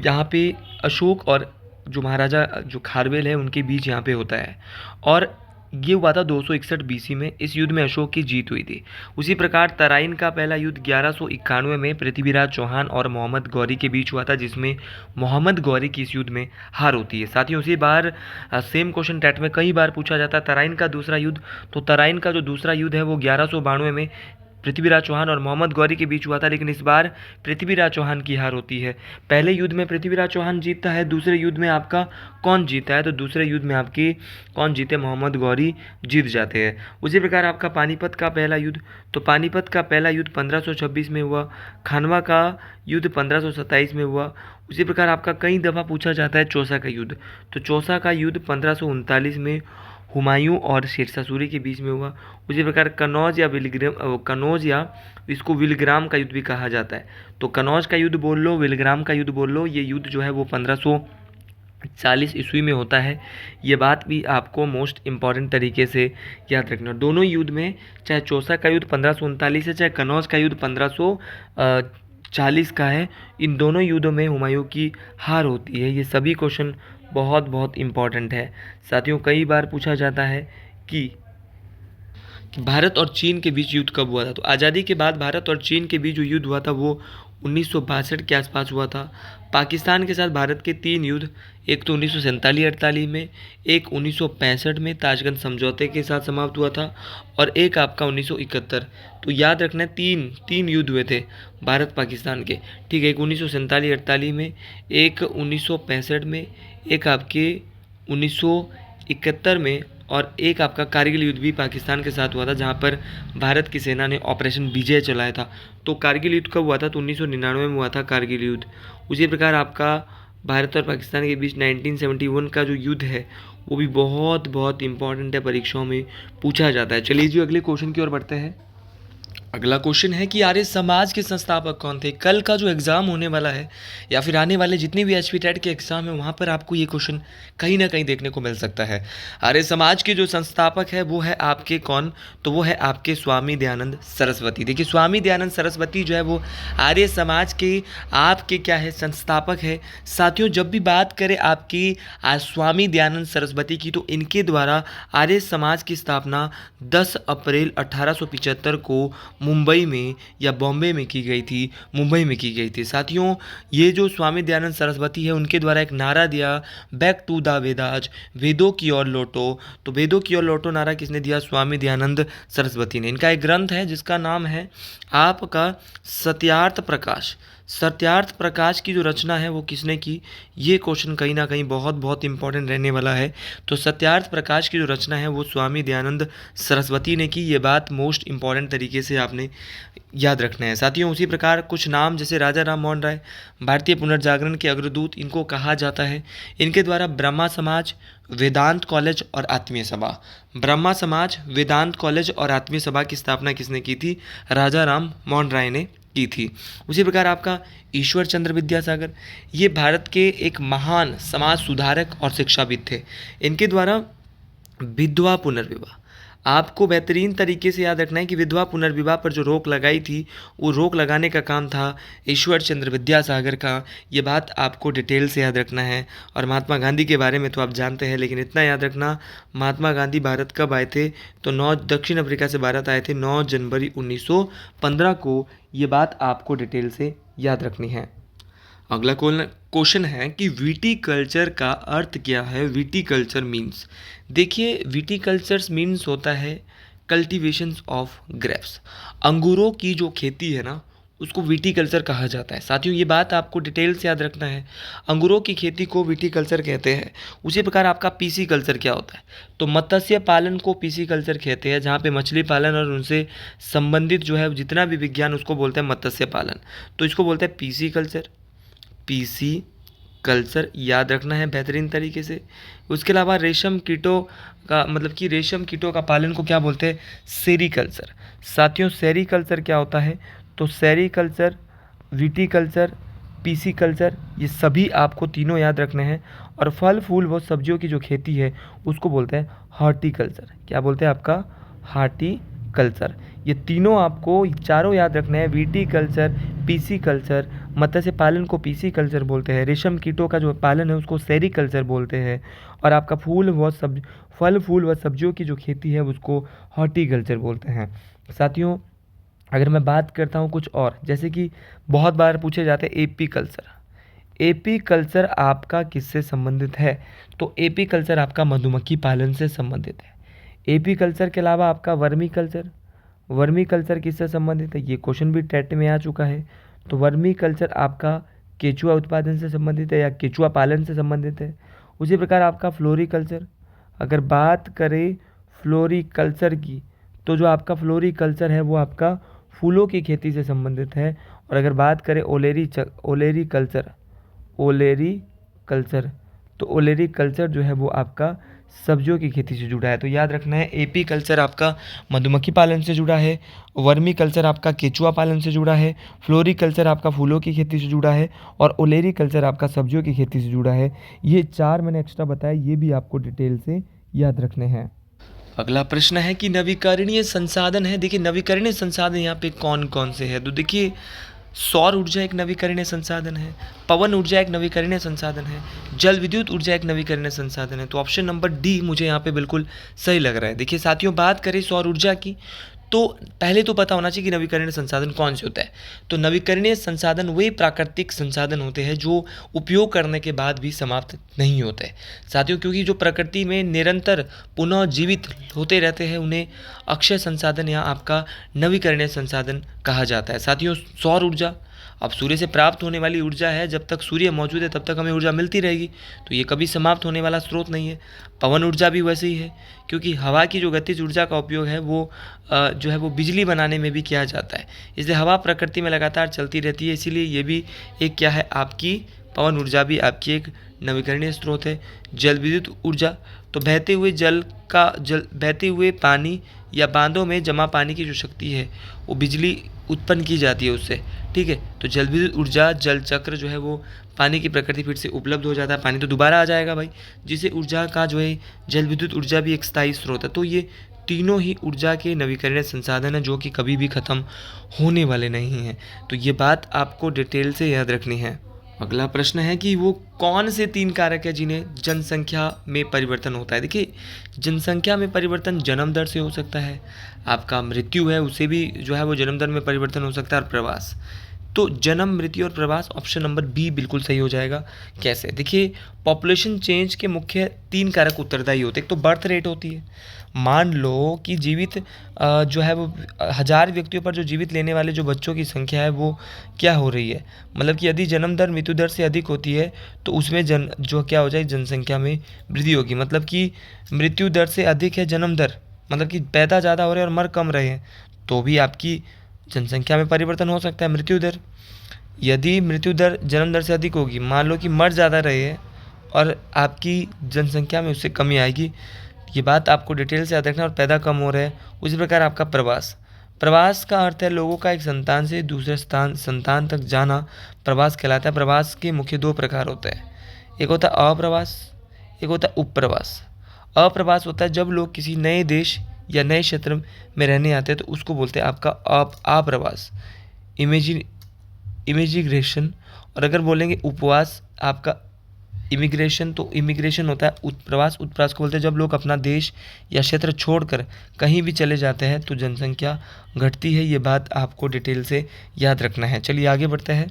A: यहाँ पे अशोक और जो महाराजा जो खारवेल है उनके बीच यहाँ पे होता है, और ये हुआ था 261 बीसी में। इस युद्ध में अशोक की जीत हुई थी। उसी प्रकार तराइन का पहला युद्ध 1191 में पृथ्वीराज चौहान और मोहम्मद गौरी के बीच हुआ था, जिसमें मोहम्मद गौरी की इस युद्ध में हार होती है। साथ ही उसी बार सेम क्वेश्चन टेट में कई बार पूछा जाता है तराइन का दूसरा युद्ध। तो तराइन का जो दूसरा युद्ध है वो 1192 में पृथ्वीराज चौहान और मोहम्मद गौरी के बीच हुआ था, लेकिन इस बार पृथ्वीराज चौहान की हार होती है। पहले युद्ध में पृथ्वीराज चौहान जीतता है, दूसरे युद्ध में आपका कौन जीता है? तो दूसरे युद्ध में आपकी कौन जीते? मोहम्मद गौरी जीत जाते हैं। उसी प्रकार आपका पानीपत का पहला युद्ध, तो पानीपत का पहला युद्ध 1526 में हुआ। खानवा का युद्ध 1527 में हुआ। उसी प्रकार आपका कई दफ़ा पूछा जाता है चौसा का युद्ध, तो चौसा का युद्ध 1539 में हुमायूं और शेरशाह सूरी के बीच में हुआ। उसी प्रकार कनौज या इसको विलग्राम का युद्ध भी कहा जाता है। तो कनौज का युद्ध बोल लो, विलग्राम का युद्ध बोल लो, ये युद्ध जो है वो 1540 ईस्वी में होता है। ये बात भी आपको मोस्ट इम्पॉर्टेंट तरीके से याद रखना। दोनों युद्ध में, चाहे चौसा का युद्ध 1539 है, चाहे कनौज का युद्ध 1540 का है, इन दोनों युद्धों में हुमायूं की हार होती है। ये सभी क्वेश्चन बहुत बहुत इम्पॉर्टेंट है। साथियों कई बार पूछा जाता है कि भारत और चीन के बीच युद्ध कब हुआ था? तो आज़ादी के बाद भारत और चीन के बीच जो युद्ध हुआ था वो 1962 के आसपास हुआ था। पाकिस्तान के साथ भारत के 3 युद्ध, एक तो 1947-48 में, एक 1965 में ताशकंद समझौते के साथ समाप्त हुआ था, और एक आपका 1971। तो याद रखना तीन युद्ध हुए थे भारत पाकिस्तान के, ठीक है। एक 1947-48 में, एक 1965 में, एक आपके 1971 में, और एक आपका कारगिल युद्ध भी पाकिस्तान के साथ हुआ था, जहां पर भारत की सेना ने ऑपरेशन विजय चलाया था। तो कारगिल युद्ध कब हुआ था? तो 1999 में हुआ था कारगिल युद्ध। उसी प्रकार आपका भारत और पाकिस्तान के बीच 1971 का जो युद्ध है वो भी बहुत बहुत इंपॉर्टेंट है, परीक्षाओं में पूछा जाता है। चलिए जी अगले क्वेश्चन की ओर बढ़ते हैं। अगला क्वेश्चन है कि आर्य समाज के संस्थापक कौन थे? कल का जो एग्ज़ाम होने वाला है या फिर आने वाले जितने भी एचपी टेट के एग्ज़ाम है वहाँ पर आपको ये क्वेश्चन कहीं ना कहीं देखने को मिल सकता है। आर्य समाज के जो संस्थापक है वो है आपके कौन? तो वो है आपके स्वामी दयानंद सरस्वती। देखिए स्वामी दयानंद सरस्वती जो है वो आर्य समाज के आपके क्या है? संस्थापक है। साथियों जब भी बात करें आपकी स्वामी दयानंद सरस्वती की, तो इनके द्वारा आर्य समाज की स्थापना 10 अप्रैल 1875 को मुंबई में या बॉम्बे में की गई थी, मुंबई में की गई थी। साथियों, ये जो स्वामी दयानंद सरस्वती है उनके द्वारा एक नारा दिया, बैक टू द वेदाज, वेदों की ओर लौटो। तो वेदों की ओर लौटो नारा किसने दिया? स्वामी दयानंद सरस्वती ने। इनका एक ग्रंथ है जिसका नाम है आपका सत्यार्थ प्रकाश। सत्यार्थ प्रकाश की जो रचना है वो किसने की? ये क्वेश्चन कहीं ना कहीं बहुत बहुत इंपॉर्टेंट रहने वाला है। तो सत्यार्थ प्रकाश की जो रचना है वो स्वामी दयानंद सरस्वती ने की। ये बात मोस्ट इंपॉर्टेंट तरीके से आपने याद रखना है। साथियों, उसी प्रकार कुछ नाम जैसे राजा राम मोहन राय, भारतीय पुनर्जागरण के अग्रदूत इनको कहा जाता है। इनके द्वारा ब्रह्मा समाज, वेदांत कॉलेज और आत्मीय सभा, ब्रह्मा समाज, वेदांत कॉलेज और आत्मीय सभा की स्थापना किसने की थी? राजा राम मोहन राय ने की थी। उसी प्रकार आपका ईश्वर चंद्र विद्यासागर, ये भारत के एक महान समाज सुधारक और शिक्षाविद थे। इनके द्वारा विधवा पुनर्विवाह, आपको बेहतरीन तरीके से याद रखना है कि विधवा पुनर्विवाह पर जो रोक लगाई थी वो रोक लगाने का काम था ईश्वर चंद्र विद्यासागर का। ये बात आपको डिटेल से याद रखना है। और महात्मा गांधी के बारे में तो आप जानते हैं, लेकिन इतना याद रखना, महात्मा गांधी भारत कब आए थे? तो दक्षिण अफ्रीका से भारत आए थे 9 जनवरी 1915 को। ये बात आपको डिटेल से याद रखनी है। अगला क्वेश्चन है कि विटीकल्चर का अर्थ क्या है? विटीकल्चर मीन्स, देखिए विटीकल्चर मीन्स होता है कल्टीवेशन ऑफ ग्रेप्स। अंगूरों की जो खेती है ना उसको विटीकल्चर कहा जाता है। साथियों, ये बात आपको डिटेल से याद रखना है, अंगूरों की खेती को विटीकल्चर कहते हैं। उसी प्रकार आपका पीसी कल्चर क्या होता है? तो मत्स्य पालन को पीसी कल्चर कहते हैं, जहाँ पे मछली पालन और उनसे संबंधित जो है जितना भी विज्ञान उसको बोलते हैं मत्स्य पालन। तो इसको बोलते हैं पीसी कल्चर। पीसी कल्चर याद रखना है बेहतरीन तरीके से। उसके अलावा रेशम कीटों का मतलब कि रेशम कीटों का पालन को क्या बोलते हैं? सेरीकल्चर। साथियों, सेरीकल्चर क्या होता है? तो सेरीकल्चर, विटीकल्चर, पीसी कल्चर, ये सभी आपको तीनों याद रखने हैं। और फल फूल व सब्जियों की जो खेती है उसको बोलते हैं हॉर्टिकल्चर। क्या बोलते हैं? आपका हार्टिकल्चर। ये तीनों आपको चारों याद रखने हैं, विटीकल्चर, पीसी कल्चर, मत्स्य पालन को पीसी कल्चर बोलते हैं, रेशम कीटों का जो पालन है उसको सेरीकल्चर बोलते हैं, और आपका फल फूल व सब्जियों की जो खेती है उसको हॉर्टिकल्चर बोलते हैं। साथियों, अगर मैं बात करता हूँ कुछ और, जैसे कि बहुत बार पूछे जाते हैं एपी कल्चर। एपी कल्चर आपका किससे संबंधित है? तो एपी कल्चर आपका मधुमक्खी पालन से संबंधित है। एपी कल्चर के अलावा आपका वर्मी कल्चर, वर्मी कल्चर किससे संबंधित है? ये क्वेश्चन भी टेट में आ चुका है। तो वर्मी कल्चर आपका केचुआ उत्पादन से संबंधित है या केचुआ पालन से संबंधित है। उसी प्रकार आपका फ्लोरिकल्चर, अगर बात करें फ्लोरिकल्चर की, तो जो आपका फ्लोरिकल्चर है वो आपका फूलों की खेती से संबंधित है। और अगर बात करें ओलेरी कल्चर, तो ओलेरी कल्चर जो है वो आपका सब्जियों की खेती से जुड़ा है। तो याद रखना है, एपी कल्चर आपका मधुमक्खी पालन से जुड़ा है, वर्मी कल्चर आपका केचुआ पालन से जुड़ा है, फ्लोरी कल्चर आपका फूलों की खेती से जुड़ा है, और ओलेरी कल्चर आपका सब्जियों की खेती से जुड़ा है। ये चार मैंने एक्स्ट्रा बताया, ये भी आपको डिटेल से याद रखने हैं। अगला प्रश्न है कि नवीकरणीय संसाधन है। देखिए, नवीकरणीय संसाधन यहाँ पे कौन कौन से हैं? तो देखिए, सौर ऊर्जा एक नवीकरणीय संसाधन है, पवन ऊर्जा एक नवीकरणीय संसाधन है, जल विद्युत ऊर्जा एक नवीकरणीय संसाधन है। तो ऑप्शन नंबर डी मुझे यहाँ पे बिल्कुल सही लग रहा है। देखिए साथियों, बात करें सौर ऊर्जा की, तो पहले तो पता होना चाहिए कि नवीकरणीय संसाधन कौन से होता है। तो नवीकरणीय संसाधन वे प्राकृतिक संसाधन होते हैं जो उपयोग करने के बाद भी समाप्त नहीं होते साथियों, क्योंकि जो प्रकृति में निरंतर पुनः जीवित होते रहते हैं उन्हें अक्षय संसाधन या आपका नवीकरणीय संसाधन कहा जाता है। साथियों, सौर ऊर्जा अब सूर्य से प्राप्त होने वाली ऊर्जा है, जब तक सूर्य मौजूद है तब तक हमें ऊर्जा मिलती रहेगी, तो ये कभी समाप्त होने वाला स्रोत नहीं है। पवन ऊर्जा भी वैसे ही है, क्योंकि हवा की जो गतिज ऊर्जा का उपयोग है वो जो है वो बिजली बनाने में भी किया जाता है, इसलिए हवा प्रकृति में लगातार चलती रहती है, इसीलिए ये भी एक क्या है, आपकी पवन ऊर्जा भी आपकी एक नवीकरणीय स्रोत है। जल विद्युत ऊर्जा, तो बहते हुए पानी या बांधों में जमा पानी की जो शक्ति है वो बिजली उत्पन्न की जाती है उससे, ठीक है। तो जल विद्युत ऊर्जा, जल चक्र जो है वो पानी की प्रकृति फिर से उपलब्ध हो जाता है, पानी तो दोबारा आ जाएगा भाई, जिसे ऊर्जा का जो है जल विद्युत ऊर्जा भी एक स्थायी स्रोत है। तो ये तीनों ही ऊर्जा के नवीकरणीय संसाधन हैं जो कि कभी भी ख़त्म होने वाले नहीं हैं। तो ये बात आपको डिटेल से याद रखनी है। अगला प्रश्न है कि वो कौन से 3 कारक है जिन्हें जनसंख्या में परिवर्तन होता है। देखिए, जनसंख्या में परिवर्तन जन्म दर से हो सकता है, आपका मृत्यु है उससे भी जो है वो जन्म दर में परिवर्तन हो सकता है, और प्रवास। तो जन्म, मृत्यु और प्रवास, ऑप्शन नंबर बी बिल्कुल सही हो जाएगा। कैसे? देखिए, पॉपुलेशन चेंज के मुख्य 3 कारक उत्तरदायी होते हैं। एक तो बर्थ रेट होती है। मान लो कि जीवित जो है वो 1000 व्यक्तियों पर जो जीवित लेने वाले जो बच्चों की संख्या है वो क्या हो रही है, मतलब कि यदि जन्म दर मृत्यु दर से अधिक होती है तो उसमें जो क्या हो जाए, जनसंख्या में वृद्धि होगी। मतलब कि मृत्यु दर से अधिक है जन्म दर, मतलब कि पैदा ज़्यादा हो रहे हैं और मर कम रहे हैं, तो भी आपकी जनसंख्या में परिवर्तन हो सकता है। मृत्यु दर, यदि मृत्यु दर जन्म दर से अधिक होगी, मान लो कि मर ज़्यादा रहे हैं और आपकी जनसंख्या में उससे कमी आएगी, ये बात आपको डिटेल से याद रखना, और पैदा कम हो रहा है। उसी प्रकार आपका प्रवास, प्रवास का अर्थ है लोगों का एक संतान से दूसरे संतान तक जाना, प्रवास कहलाता है। प्रवास के मुख्य 2 प्रकार होते हैं, एक होता है अप्रवास, एक होता है उपप्रवास। अप्रवास होता है जब लोग किसी नए देश या नए क्षेत्र में रहने आते हैं, तो उसको बोलते हैं आपका अप्रवास, इमिग्रेशन। और अगर बोलेंगे उपवास, आपका इमिग्रेशन, तो इमिग्रेशन होता है उत्प्रवास। उत्प्रवास को बोलते हैं जब लोग अपना देश या क्षेत्र छोड़कर कहीं भी चले जाते हैं तो जनसंख्या घटती है। ये बात आपको डिटेल से याद रखना है। चलिए आगे बढ़ते हैं।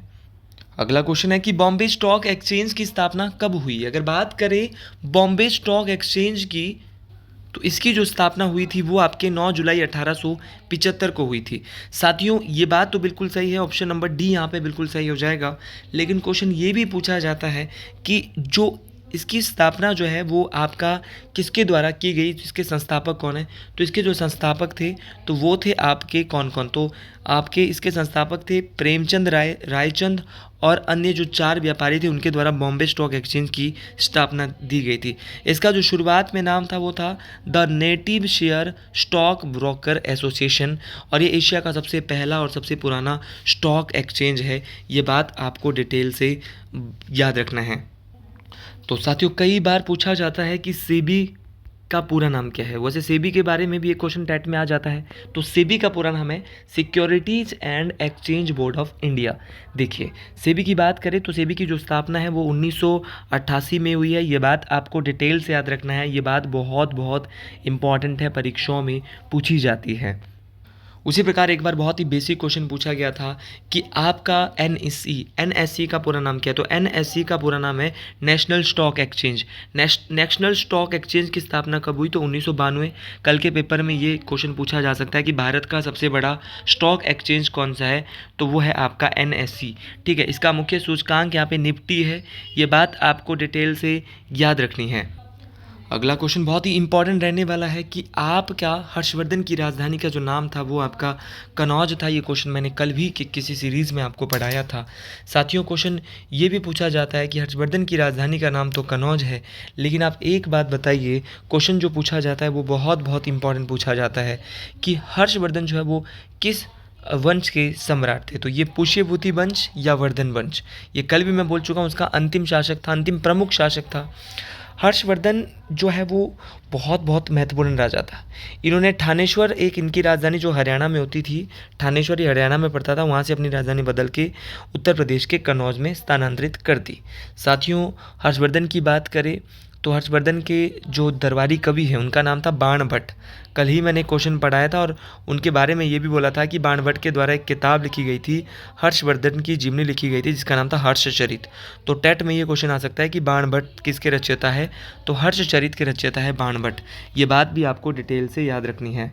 A: अगला क्वेश्चन है कि बॉम्बे स्टॉक एक्सचेंज की स्थापना कब हुई। अगर बात करें बॉम्बे स्टॉक एक्सचेंज की, तो इसकी जो स्थापना हुई थी वो आपके 9 जुलाई 1875 को हुई थी। साथियों, ये बात तो बिल्कुल सही है, ऑप्शन नंबर डी यहाँ पे बिल्कुल सही हो जाएगा। लेकिन क्वेश्चन ये भी पूछा जाता है कि जो इसकी स्थापना जो है वो आपका किसके द्वारा की गई, इसके संस्थापक कौन है। तो इसके जो संस्थापक थे तो वो थे आपके कौन कौन, तो आपके इसके संस्थापक थे प्रेमचंद रायचंद और अन्य जो 4 व्यापारी थे, उनके द्वारा बॉम्बे स्टॉक एक्सचेंज की स्थापना दी गई थी। इसका जो शुरुआत में नाम था वो था the native share stock broker association, और ये एशिया का सबसे पहला और सबसे पुराना स्टॉक एक्सचेंज है। ये बात आपको डिटेल से याद रखना है। तो साथियों, कई बार पूछा जाता है कि सेबी का पूरा नाम क्या है। वैसे सेबी के बारे में भी एक क्वेश्चन टेट में आ जाता है। तो सेबी का पूरा नाम है securities and exchange board of India. देखिए, सेबी की बात करें तो सेबी की जो स्थापना है वो 1988 में हुई है। ये बात आपको डिटेल से याद रखना है। ये बात बहुत बहुत इंपॉर्टेंट है, परीक्षाओं में पूछी जाती है। उसी प्रकार एक बार बहुत ही बेसिक क्वेश्चन पूछा गया था कि आपका एनएससी का पूरा नाम क्या है। तो एनएससी का पूरा नाम है national stock exchange. National stock exchange की स्थापना कब हुई, तो 1992। कल के पेपर में ये क्वेश्चन पूछा जा सकता है कि भारत का सबसे बड़ा स्टॉक एक्सचेंज कौन सा है, तो वो है आपका एनएससी। ठीक है, इसका मुख्य सूचकांक यहाँ पे निफ्टी है। ये बात आपको डिटेल से याद रखनी है। अगला क्वेश्चन बहुत ही इंपॉर्टेंट रहने वाला है कि आपका हर्षवर्धन की राजधानी का जो नाम था वो आपका कनौज था। ये क्वेश्चन मैंने कल भी किसी सीरीज़ में आपको पढ़ाया था। साथियों, क्वेश्चन ये भी पूछा जाता है कि हर्षवर्धन की राजधानी का नाम तो कनौज है, लेकिन आप एक बात बताइए, क्वेश्चन जो पूछा जाता है वो बहुत बहुत इंपॉर्टेंट पूछा जाता है कि हर्षवर्धन जो है वो किस वंश के सम्राट थे। तो ये पुष्यभूति वंश या वर्धन वंश, ये कल भी मैं बोल चुका हूँ, उसका अंतिम शासक था, अंतिम प्रमुख शासक था। हर्षवर्धन जो है वो बहुत बहुत महत्वपूर्ण राजा था। इन्होंने ठानेश्वर, एक इनकी राजधानी जो हरियाणा में होती थी, ठानेश्वर ये हरियाणा में पड़ता था, वहाँ से अपनी राजधानी बदल के उत्तर प्रदेश के कन्नौज में स्थानांतरित कर दी। साथियों, हर्षवर्धन की बात करें तो हर्षवर्धन के जो दरबारी कवि हैं उनका नाम था बाणभट्ट। कल ही मैंने क्वेश्चन पढ़ाया था और उनके बारे में ये भी बोला था कि बाणभट्ट के द्वारा एक किताब लिखी गई थी, हर्षवर्धन की जीवनी लिखी गई थी, जिसका नाम था हर्षचरित। तो टेट में ये क्वेश्चन आ सकता है कि बाणभट्ट किसके रचयिता है, तो हर्षचरित के रचयिता है बाणभट्ट। ये बात भी आपको डिटेल से याद रखनी है।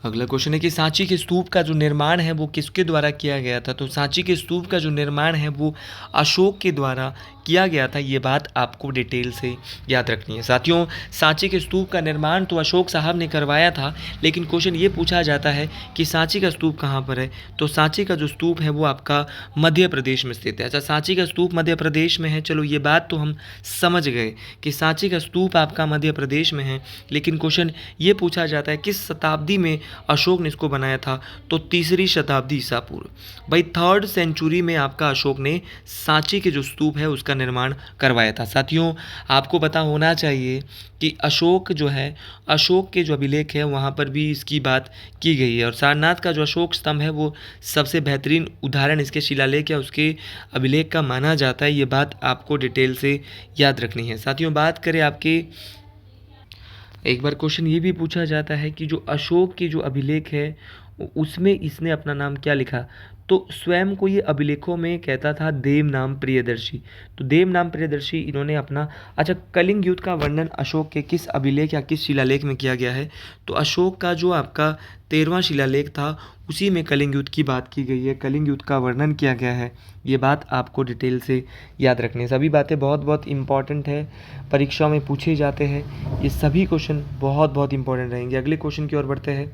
A: अगला क्वेश्चन है कि सांची के स्तूप का जो निर्माण है वो किसके द्वारा किया गया था। तो सांची के स्तूप का जो निर्माण है वो अशोक के द्वारा किया गया था। ये बात आपको डिटेल से याद रखनी है। साथियों, सांची के स्तूप का निर्माण तो अशोक साहब ने करवाया था, लेकिन क्वेश्चन ये पूछा जाता है कि सांची का स्तूप कहाँ पर है। तो सांची का जो स्तूप है वो आपका मध्य प्रदेश में स्थित है। अच्छा, सांची का स्तूप मध्य प्रदेश में है, चलो ये बात तो हम समझ गए कि सांची का स्तूप आपका मध्य प्रदेश में है। लेकिन क्वेश्चन ये पूछा जाता है किस शताब्दी में अशोक ने इसको बनाया था। तो 3री शताब्दी ईसा पूर्व। भाई 3rd सेंचुरी में आपका अशोक ने सांची के जो स्तूप है उसका निर्माण करवाया था। साथियों, आपको पता होना चाहिए कि अशोक जो है, अशोक के जो अभिलेख है वहाँ पर भी इसकी बात की गई है, और सारनाथ का जो अशोक स्तंभ है वो सबसे बेहतरीन उदाहरण इसके शिलालेख या उसके अभिलेख का माना जाता है। ये बात आपको डिटेल से याद रखनी है। साथियों, बात करें आपके, एक बार क्वेश्चन ये भी पूछा जाता है कि जो अशोक के जो अभिलेख है उसमें इसने अपना नाम क्या लिखा, तो स्वयं को ये अभिलेखों में कहता था देव नाम प्रियदर्शी। तो देव नाम प्रियदर्शी इन्होंने अपना, अच्छा, कलिंग युद्ध का वर्णन अशोक के किस अभिलेख या किस शिलालेख में किया गया है, तो अशोक का जो आपका 13वां शिलालेख था उसी में कलिंग युद्ध की बात की गई है, कलिंग युद्ध का वर्णन किया गया है। ये बात आपको डिटेल से याद रखनी है। सभी बातें बहुत बहुत इंपॉर्टेंट है, परीक्षा में पूछे जाते हैं, ये सभी क्वेश्चन बहुत बहुत इंपॉर्टेंट रहेंगे। अगले क्वेश्चन की ओर बढ़ते हैं।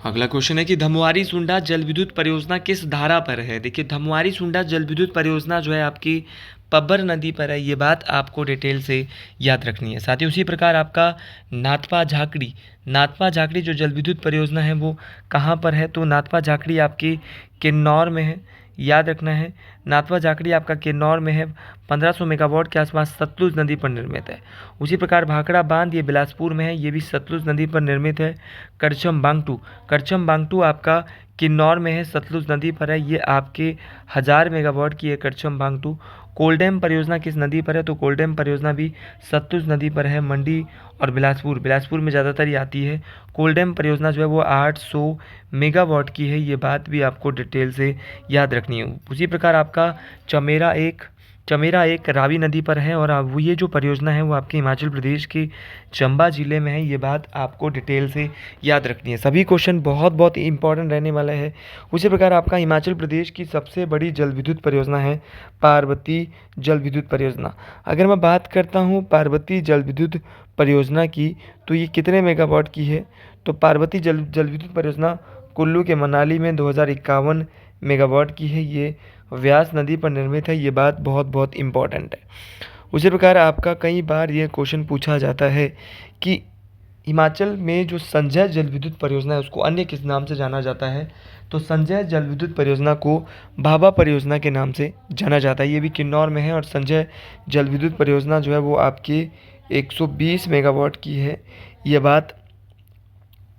A: अगला क्वेश्चन है कि धमवारी सुंडा जल विद्युत परियोजना किस धारा पर है। देखिए, धमवारी सुंडा जल विद्युत परियोजना जो है आपकी पब्बर नदी पर है, ये बात आपको डिटेल से याद रखनी है। साथ ही उसी प्रकार आपका नाथपा झाकड़ी, नाथपा झाकड़ी जो जल विद्युत परियोजना है वो कहाँ पर है, तो नाथपा झाकड़ी आपकी किन्नौर में है, याद रखना है। नाथपा झाकड़ी आपका किन्नौर में है, 1500 मेगावाट के आसपास सतलुज नदी पर निर्मित है। उसी प्रकार भाखड़ा बांध ये बिलासपुर में है, ये भी सतलुज नदी पर निर्मित है। करछम बांगटू, करछम बांगटू आपका किन्नौर में है, सतलुज नदी पर है, ये आपके 1000 मेगावाट की है करछम बांगटू। कोलडैम परियोजना किस नदी पर है, तो कोलडैम परियोजना भी सतलुज नदी पर है। मंडी और बिलासपुर, बिलासपुर में ज़्यादातर ये आती है। कोलडैम परियोजना जो है वो 800 मेगावाट की है, ये बात भी आपको डिटेल से याद रखनी है। उसी प्रकार आपका चमेरा एक रावी नदी पर है, और वो ये जो परियोजना है वो आपके हिमाचल प्रदेश के चंबा जिले में है, ये बात आपको डिटेल से याद रखनी है। सभी क्वेश्चन बहुत बहुत इंपॉर्टेंट रहने वाले हैं। उसी प्रकार आपका हिमाचल प्रदेश की सबसे बड़ी जल विद्युत परियोजना है पार्वती जल विद्युत परियोजना। अगर मैं बात करता हूँ पार्वती जल विद्युत परियोजना की, तो ये कितने मेगावाट की है, तो पार्वती जल विद्युत परियोजना कुल्लू के मनाली में 2051 मेगावाट की है, ये व्यास नदी पर निर्मित है, ये बात बहुत बहुत इम्पॉर्टेंट है। उसी प्रकार आपका कई बार ये क्वेश्चन पूछा जाता है कि हिमाचल में जो संजय जल विद्युत परियोजना है उसको अन्य किस नाम से जाना जाता है, तो संजय जल विद्युत परियोजना को भाभा परियोजना के नाम से जाना जाता है, ये भी किन्नौर में है। और संजय जल विद्युत परियोजना जो है वो आपकी 120 मेगावाट की है, ये बात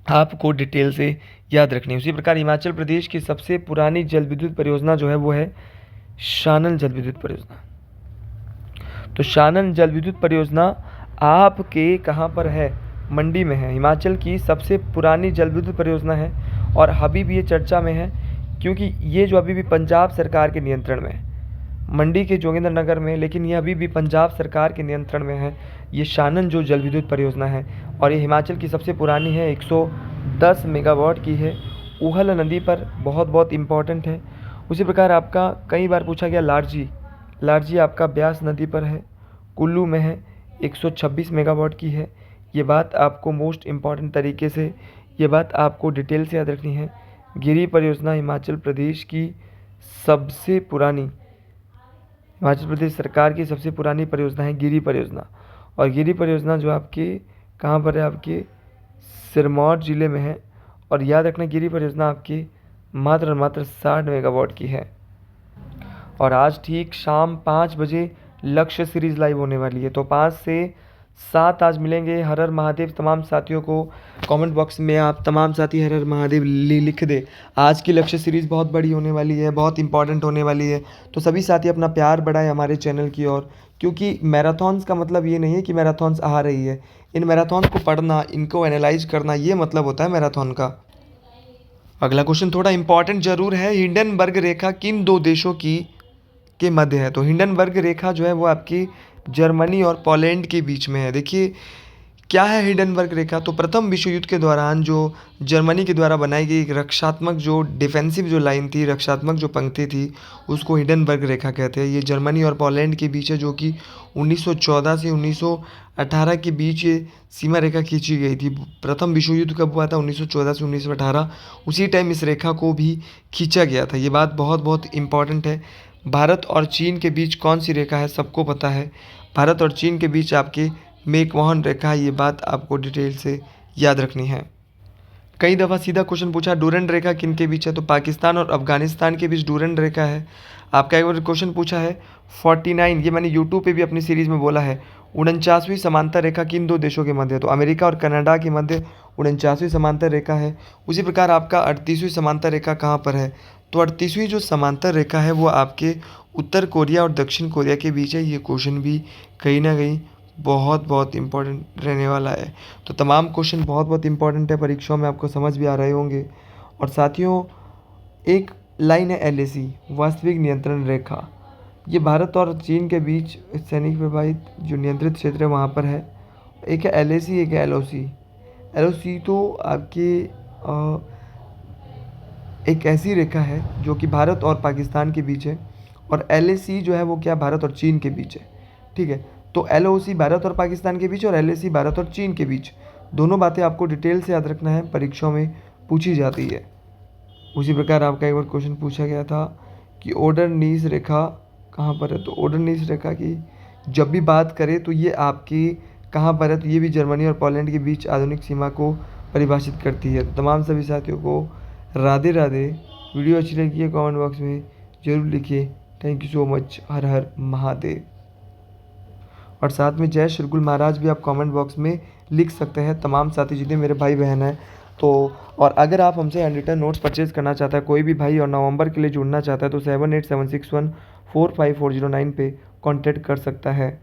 A: आपको डिटेल से याद रखनी है। उसी प्रकार हिमाचल प्रदेश की सबसे पुरानी जल विद्युत परियोजना जो है वो है शानन जल विद्युत परियोजना। तो शानन जल विद्युत परियोजना आपके कहाँ पर है, मंडी में है, हिमाचल की सबसे पुरानी जल विद्युत परियोजना है। और अभी भी ये चर्चा में है क्योंकि ये जो अभी भी पंजाब सरकार के नियंत्रण में है, मंडी के जोगिंद्रनगर में, लेकिन ये अभी भी पंजाब सरकार के नियंत्रण में है, ये शानन जो जल विद्युत परियोजना है। और ये हिमाचल की सबसे पुरानी है, 110 मेगावाट की है, ऊहल नदी पर, बहुत बहुत इम्पॉर्टेंट है। उसी प्रकार आपका कई बार पूछा गया लारजी आपका ब्यास नदी पर है, कुल्लू में है, 126 मेगावाट की है, ये बात आपको मोस्ट इम्पॉर्टेंट तरीके से, ये बात आपको डिटेल से याद रखनी है। गिरी परियोजना हिमाचल प्रदेश की सबसे पुरानी, हिमाचल प्रदेश सरकार की सबसे पुरानी परियोजना है गिरी परियोजना। और गिरी परियोजना जो आपके कहाँ पर है, आपके सिरमौर ज़िले में है। और याद रखना गिरी परियोजना आपकी मात्र 60 मेगावाट की है। और आज ठीक शाम 5 बजे लक्ष्य सीरीज़ लाइव होने वाली है, तो 5 से 7 आज मिलेंगे। हर हर महादेव तमाम साथियों को कमेंट बॉक्स में आप तमाम साथी हर हर महादेव लिख दे। आज की लक्ष्य सीरीज़ बहुत बड़ी होने वाली है, बहुत इंपॉर्टेंट होने वाली है, तो सभी साथी अपना प्यार बढ़ाएं हमारे चैनल की ओर, क्योंकि मैराथॉन्स का मतलब ये नहीं है कि मैराथॉन्स आ रही है, इन मैराथॉन को पढ़ना, इनको एनालाइज करना, ये मतलब होता है मैराथन का। अगला क्वेश्चन थोड़ा इंपॉर्टेंट जरूर है, हिंडनबर्ग रेखा किन दो देशों के मध्य है। तो हिंडनबर्ग रेखा जो है वो आपकी जर्मनी और पोलैंड के बीच में है। देखिए क्या है हिंडनबर्ग रेखा, तो प्रथम विश्व युद्ध के दौरान जो जर्मनी के द्वारा बनाई गई एक रक्षात्मक जो डिफेंसिव जो लाइन थी, रक्षात्मक जो पंक्ति थी, उसको हिंडनबर्ग रेखा कहते हैं। ये जर्मनी और पोलैंड के बीच है, जो कि 1914 से 1918 के बीच ये सीमा रेखा खींची गई थी। प्रथम विश्व युद्ध कब हुआ था, 1914 से 1918, उसी टाइम इस रेखा को भी खींचा गया था। ये बात बहुत बहुत इंपॉर्टेंट है। भारत और चीन के बीच कौन सी रेखा है, सबको पता है, भारत और चीन के बीच आपके मैकमोहन रेखा, ये बात आपको डिटेल से याद रखनी है।
B: कई दफ़ा सीधा क्वेश्चन पूछा डूरंड रेखा किन के बीच है, तो पाकिस्तान और अफगानिस्तान के बीच डूरंड रेखा है। आपका एक बार क्वेश्चन पूछा है 49, ये मैंने यूट्यूब पे भी अपनी सीरीज़ में बोला है, 49वीं समांतर रेखा किन दो देशों के मध्य है, तो अमेरिका और कनाडा के मध्य 49वीं समांतर रेखा है। उसी प्रकार आपका 38वीं समांतर रेखा कहाँ पर है, तो 38वीं जो समांतर रेखा है वो आपके उत्तर कोरिया और दक्षिण कोरिया के बीच है। ये क्वेश्चन भी कहीं ना कहीं बहुत बहुत इम्पोर्टेंट रहने वाला है। तो तमाम क्वेश्चन बहुत बहुत इम्पोर्टेंट है, परीक्षाओं में आपको समझ भी आ रहे होंगे। और साथियों, एक लाइन है LAC, वास्तविक नियंत्रण रेखा, ये भारत और चीन के बीच सैनिक प्रभावित जो नियंत्रित क्षेत्र है वहाँ पर है। एक है LAC, एक है LOC। LOC तो आपके एक ऐसी रेखा है जो कि भारत और पाकिस्तान के बीच है, और LAC जो है वो क्या, भारत और चीन के बीच है। ठीक है, तो LOC भारत और पाकिस्तान के बीच और LAC भारत और चीन के बीच। दोनों बातें आपको डिटेल से याद रखना है, परीक्षाओं में पूछी जाती है। उसी प्रकार आपका एक बार क्वेश्चन पूछा गया था कि ओडरनीस रेखा कहाँ पर है, तो ओडरनीस रेखा की जब भी बात करें तो ये आपकी कहाँ पर है, तो ये भी जर्मनी और पोलैंड के बीच आधुनिक सीमा को परिभाषित करती है। तो तमाम सभी साथियों को राधे राधे। वीडियो अच्छी लगी है कमेंट बॉक्स में ज़रूर लिखिए। Thank you so much. हर हर महादेव। और साथ में जय श्रीगुल महाराज भी आप कमेंट बॉक्स में लिख सकते हैं, तमाम साथी जितने मेरे भाई बहन हैं। तो और अगर आप हमसे हैंड नोट्स परचेज़ करना चाहता है कोई भी भाई और नवंबर के लिए जुड़ना चाहता है तो 7876145409 पे कांटेक्ट कर सकता है।